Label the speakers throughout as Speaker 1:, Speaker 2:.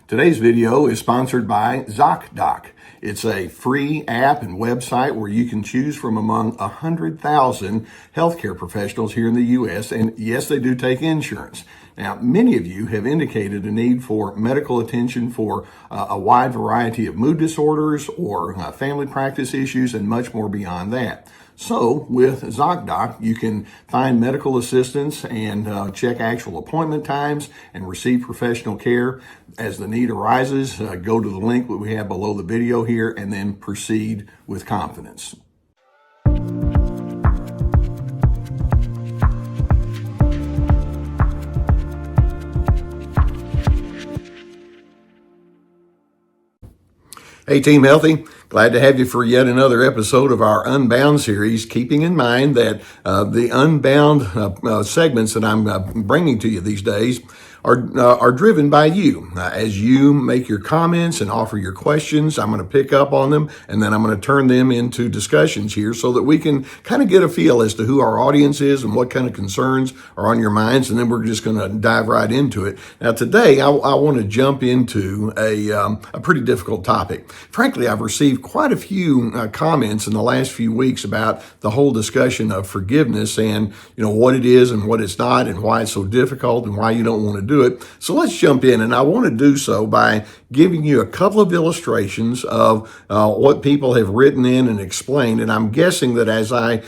Speaker 1: Today's video is sponsored by ZocDoc. It's a free app and website where you can choose from among 100,000 healthcare professionals here in the U.S. And yes, they do take insurance. Now, many of you have indicated a need for medical attention for a wide variety of mood disorders or family practice issues and much more beyond that. So with ZocDoc, you can find medical assistance and check actual appointment times and receive professional care. As the need arises, go to the link that we have below the video here and then proceed with confidence. Hey, Team Healthy. Glad to have you for yet another episode of our Unbound series, keeping in mind that the Unbound segments that I'm bringing to you these days are driven by you. As you make your comments and offer your questions, I'm going to pick up on them, and then I'm going to turn them into discussions here so that we can kind of get a feel as to who our audience is and what kind of concerns are on your minds, and then we're just going to dive right into it. Now, today, I want to jump into a pretty difficult topic. Frankly, I've received quite a few comments in the last few weeks about the whole discussion of forgiveness and, what it is and what it's not and why it's so difficult and why you don't want to do it. So let's jump in, and I want to do so by giving you a couple of illustrations of what people have written in and explained. And I'm guessing that as I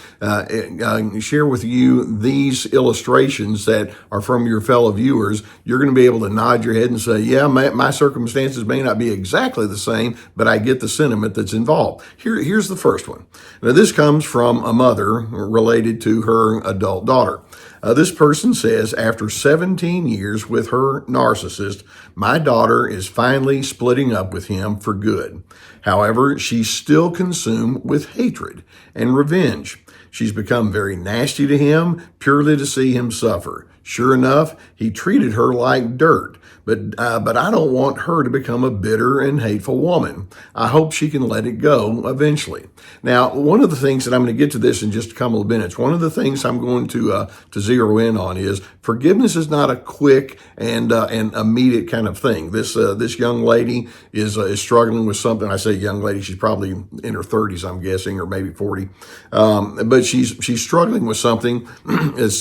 Speaker 1: share with you these illustrations that are from your fellow viewers, you're going to be able to nod your head and say, yeah, my circumstances may not be exactly the same, but I get the sentiment that's involved. Here's the first one. Now, this comes from a mother related to her adult daughter. This person says, after 17 years with her narcissist, my daughter is finally splitting up with him for good. However, she's still consumed with hatred and revenge. She's become very nasty to him purely to see him suffer. Sure enough, he treated her like dirt, but I don't want her to become a bitter and hateful woman. I hope she can let it go eventually. Now, one of the things that I'm going to get to this in just a couple of minutes, one of the things I'm going to zero in on is forgiveness is not a quick and immediate kind of thing. This young lady is struggling with something. I say young lady, she's probably in her 30s, I'm guessing, or maybe 40. But she's struggling with something that's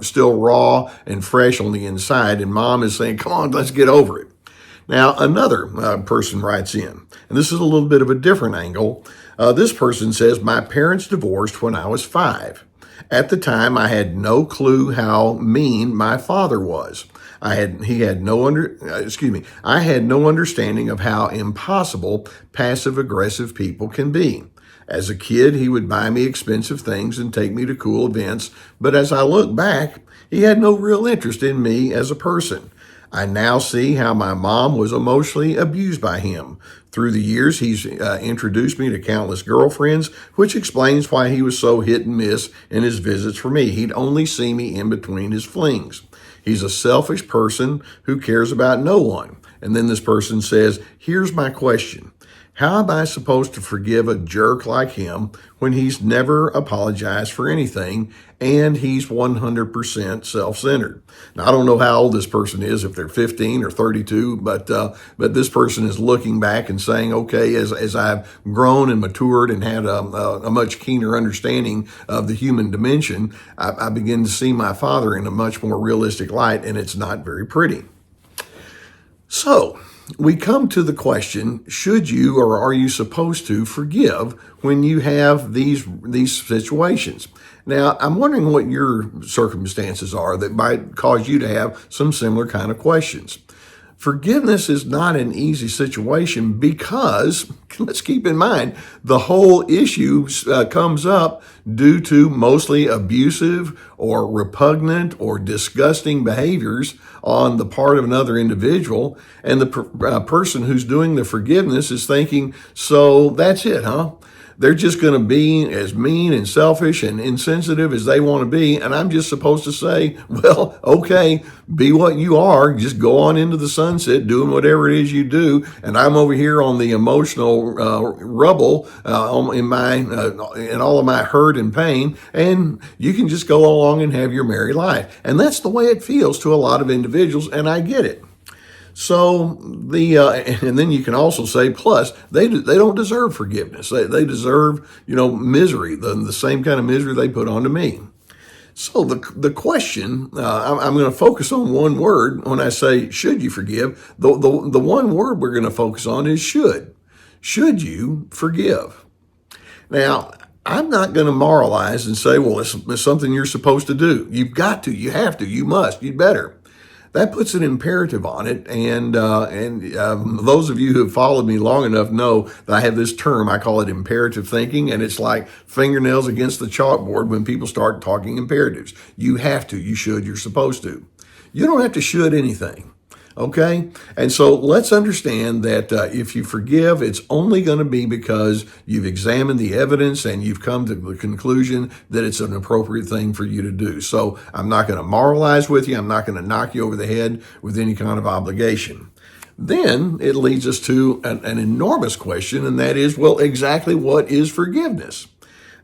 Speaker 1: still raw and fresh on the inside, and mom is saying, come on, let's get over it. Now, another person writes in, and this is a little bit of a different angle. This person says, my parents divorced when I was 5. At the time, I had no clue how mean my father was. I had no understanding of how impossible passive-aggressive people can be. As a kid, he would buy me expensive things and take me to cool events, but as I look back, he had no real interest in me as a person. I now see how my mom was emotionally abused by him. Through the years, he's introduced me to countless girlfriends, which explains why he was so hit and miss in his visits for me. He'd only see me in between his flings. He's a selfish person who cares about no one. And then this person says, here's my question. How am I supposed to forgive a jerk like him when he's never apologized for anything and he's 100% self-centered? Now, I don't know how old this person is, if they're 15 or 32, but this person is looking back and saying, okay, as I've grown and matured and had a much keener understanding of the human dimension, I begin to see my father in a much more realistic light, and it's not very pretty. So, we come to the question, should you or are you supposed to forgive when you have these situations? Now, I'm wondering what your circumstances are that might cause you to have some similar kind of questions. Forgiveness is not an easy situation because, let's keep in mind, the whole issue comes up due to mostly abusive or repugnant or disgusting behaviors on the part of another individual. And the person who's doing the forgiveness is thinking, so that's it, huh? They're just going to be as mean and selfish and insensitive as they want to be. And I'm just supposed to say, well, okay, be what you are. Just go on into the sunset doing whatever it is you do. And I'm over here on the emotional rubble in all of my hurt and pain. And you can just go along and have your merry life. And that's the way it feels to a lot of individuals. And I get it. So and then you can also say, plus they don't deserve forgiveness. They deserve misery, the same kind of misery they put onto me. So the question, I'm going to focus on one word when I say, should you forgive? The one word we're going to focus on is should. Should you forgive? Now, I'm not going to moralize and say, well, it's something you're supposed to do. You've got to, you have to, you must, you'd better. That puts an imperative on it, and those of you who have followed me long enough know that I have this term. I call it imperative thinking, and it's like fingernails against the chalkboard when people start talking imperatives. You have to, you should, you're supposed to. You don't have to should anything. Okay? And so let's understand that if you forgive, it's only going to be because you've examined the evidence and you've come to the conclusion that it's an appropriate thing for you to do. So I'm not going to moralize with you. I'm not going to knock you over the head with any kind of obligation. Then it leads us to an enormous question, and that is, well, exactly what is forgiveness?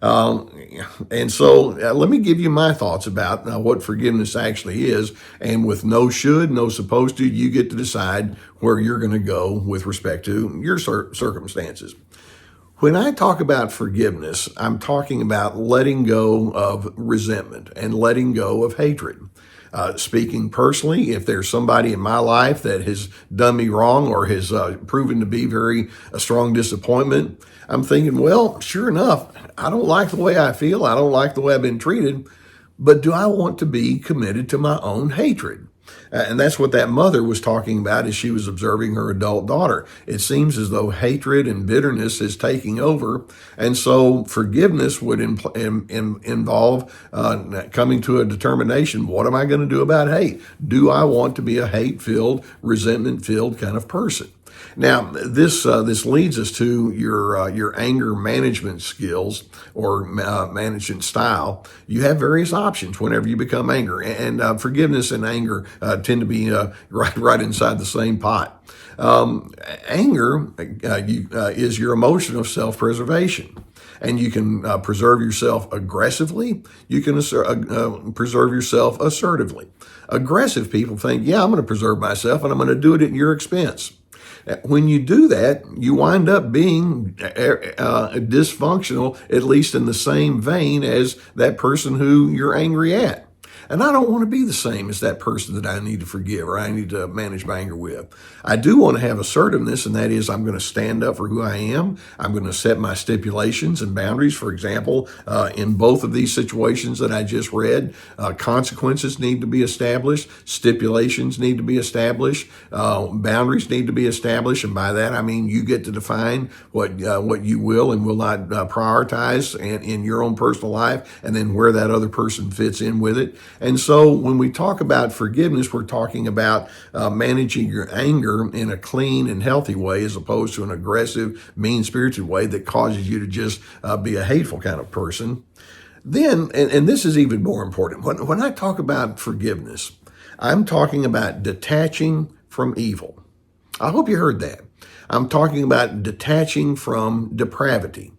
Speaker 1: And so let me give you my thoughts about what forgiveness actually is. And with no should, no supposed to, you get to decide where you're going to go with respect to your circumstances. When I talk about forgiveness, I'm talking about letting go of resentment and letting go of hatred. Speaking personally, if there's somebody in my life that has done me wrong or has proven to be a strong disappointment, I'm thinking, well, sure enough, I don't like the way I feel. I don't like the way I've been treated, but do I want to be committed to my own hatred? And that's what that mother was talking about as she was observing her adult daughter. It seems as though hatred and bitterness is taking over. And so forgiveness would involve coming to a determination. What am I going to do about hate? Do I want to be a hate-filled, resentment-filled kind of person? Now, this leads us to your anger management skills or management style. You have various options whenever you become angry, and forgiveness and anger tend to be right inside the same pot. Anger is your emotion of self-preservation. And you can preserve yourself aggressively. You can preserve yourself assertively. Aggressive people think, yeah, I'm going to preserve myself and I'm going to do it at your expense. When you do that, you wind up being dysfunctional, at least in the same vein as that person who you're angry at. And I don't want to be the same as that person that I need to forgive or I need to manage my anger with. I do want to have assertiveness, and that is I'm going to stand up for who I am. I'm going to set my stipulations and boundaries. For example, in both of these situations that I just read, consequences need to be established, stipulations need to be established, boundaries need to be established, and by that I mean you get to define what you will and will not prioritize in your own personal life, and then where that other person fits in with it. And so when we talk about forgiveness, we're talking about managing your anger in a clean and healthy way as opposed to an aggressive, mean-spirited way that causes you to just be a hateful kind of person. Then, and this is even more important, when I talk about forgiveness, I'm talking about detaching from evil. I hope you heard that. I'm talking about detaching from depravity.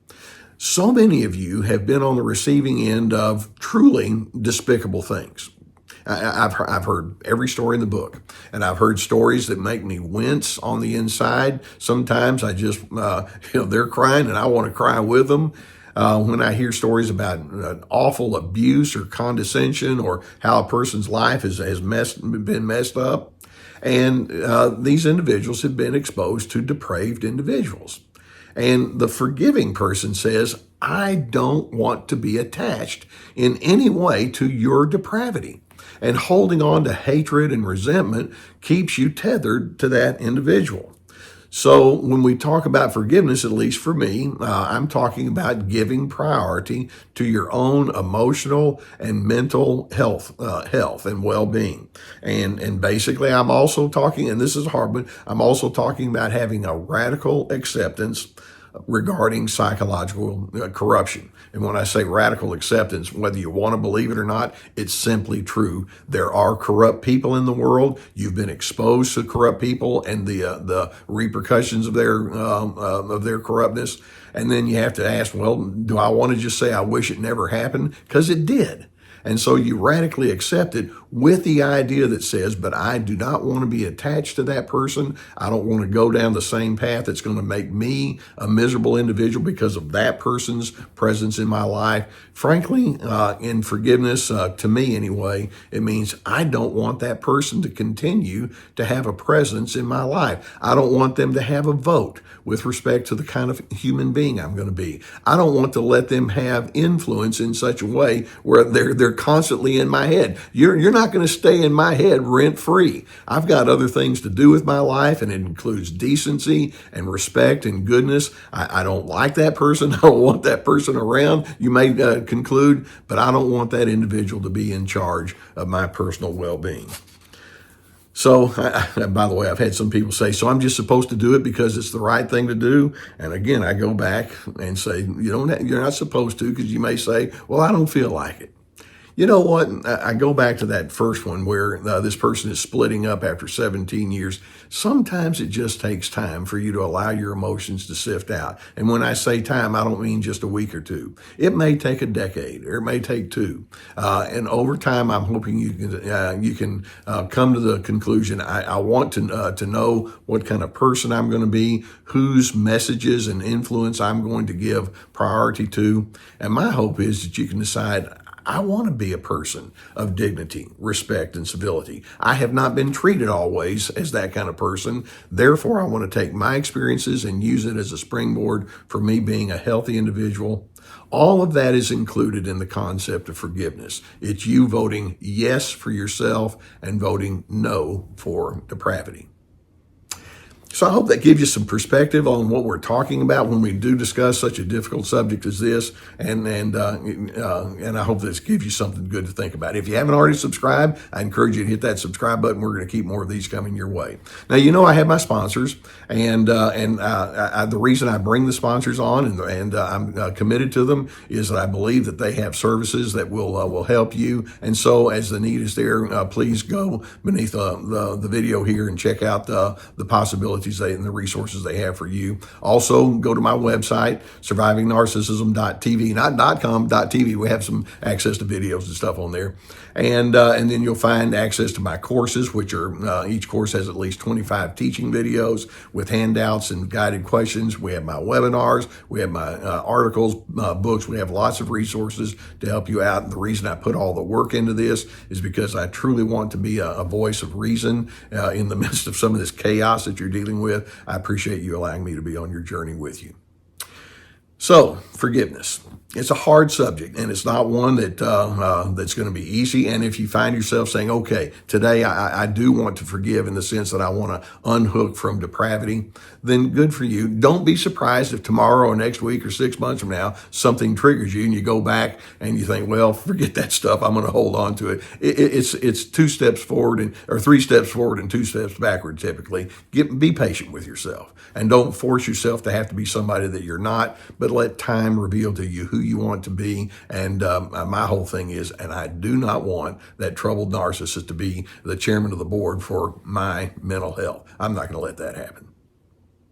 Speaker 1: So many of you have been on the receiving end of truly despicable things. I've heard every story in the book, and I've heard stories that make me wince on the inside. Sometimes I just, they're crying and I want to cry with them. When I hear stories about awful abuse or condescension or how a person's life has been messed up. And these individuals have been exposed to depraved individuals. And the forgiving person says, I don't want to be attached in any way to your depravity. And holding on to hatred and resentment keeps you tethered to that individual. So when we talk about forgiveness, at least for me, I'm talking about giving priority to your own emotional and mental health and well-being. And basically, I'm also talking, and this is a hard one, I'm also talking about having a radical acceptance regarding psychological corruption. And when I say radical acceptance, whether you want to believe it or not, it's simply true. There are corrupt people in the world. You've been exposed to corrupt people and the repercussions of their corruptness. And then you have to ask, well, do I want to just say I wish it never happened? Because it did. And so you radically accept it with the idea that says, but I do not want to be attached to that person. I don't want to go down the same path that's going to make me a miserable individual because of that person's presence in my life. Frankly, in forgiveness, to me anyway, it means I don't want that person to continue to have a presence in my life. I don't want them to have a vote with respect to the kind of human being I'm going to be. I don't want to let them have influence in such a way where they're constantly in my head. You're not going to stay in my head rent free. I've got other things to do with my life, and it includes decency and respect and goodness. I don't like that person. I don't want that person around, you may conclude, but I don't want that individual to be in charge of my personal well-being. So, by the way, I've had some people say, so I'm just supposed to do it because it's the right thing to do. And again, I go back and say, you're not supposed to, because you may say, well, I don't feel like it. You know what? I go back to that first one where this person is splitting up after 17 years. Sometimes it just takes time for you to allow your emotions to sift out. And when I say time, I don't mean just a week or two. It may take a decade, or it may take two. And over time, I'm hoping you can come to the conclusion. I want to know what kind of person I'm going to be, whose messages and influence I'm going to give priority to. And my hope is that you can decide, I want to be a person of dignity, respect, and civility. I have not been treated always as that kind of person. Therefore, I want to take my experiences and use it as a springboard for me being a healthy individual. All of that is included in the concept of forgiveness. It's you voting yes for yourself and voting no for depravity. So I hope that gives you some perspective on what we're talking about when we do discuss such a difficult subject as this, and I hope this gives you something good to think about. If you haven't already subscribed, I encourage you to hit that subscribe button. We're going to keep more of these coming your way. Now, I have my sponsors, and the reason I bring the sponsors on and I'm committed to them is that I believe that they have services that will help you. And so, as the need is there, please go beneath the video here and check out the possibilities and the resources they have for you. Also, go to my website, survivingnarcissism.tv, not .com, .tv. We have some access to videos and stuff on there. And then you'll find access to my courses, which are, each course has at least 25 teaching videos with handouts and guided questions. We have my webinars. We have my articles, books. We have lots of resources to help you out. And the reason I put all the work into this is because I truly want to be a voice of reason in the midst of some of this chaos that you're dealing with. I appreciate you allowing me to be on your journey with you. So, forgiveness. It's a hard subject, and it's not one that that's going to be easy. And if you find yourself saying, okay, today I do want to forgive in the sense that I want to unhook from depravity, then good for you. Don't be surprised if tomorrow or next week or 6 months from now, something triggers you and you go back and you think, well, forget that stuff. I'm going to hold on to it. It's 2 steps forward or 3 steps forward and 2 steps backward, typically. Be patient with yourself, and don't force yourself to have to be somebody that you're not, but let time reveal to you who you want to be. And my whole thing is, and I do not want that troubled narcissist to be the chairman of the board for my mental health. I'm not going to let that happen.